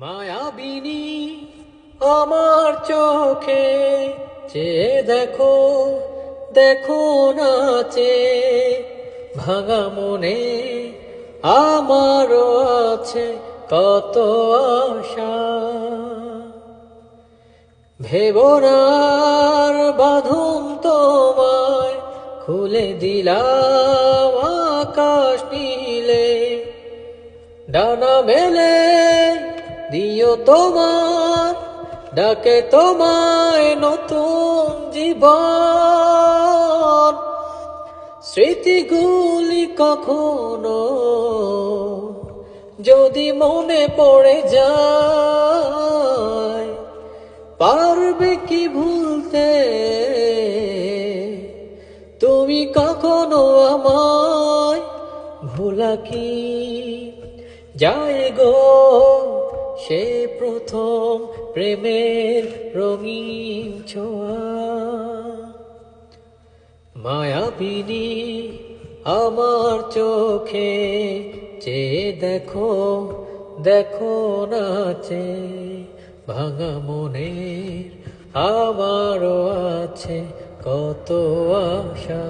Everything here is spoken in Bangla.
মায়াবিনী আমার চোখে চেয়ে দেখো, দেখো নাচে ভাঙা মনে আমারও আছে কত আশা। ভেবনার বাঁধন তোমায় খুলে দিলাম আকাশ নীলে, ডানা মেলে দিও তোমার ডাকে তোমায় নতুন জীবন। স্মৃতিগুলি কখনো যদি মনে পড়ে যায়, পারবে কি ভুলতে তুমি কখনো আমায়? ভোলা কি যায় গো সে প্রথম প্রেমের রঙিন ছোঁয়া। মায়াবিনী আমার চোখে চেয়ে দেখো, দেখো নাচে ভাঙা মনের আমারও আছে কত আশা।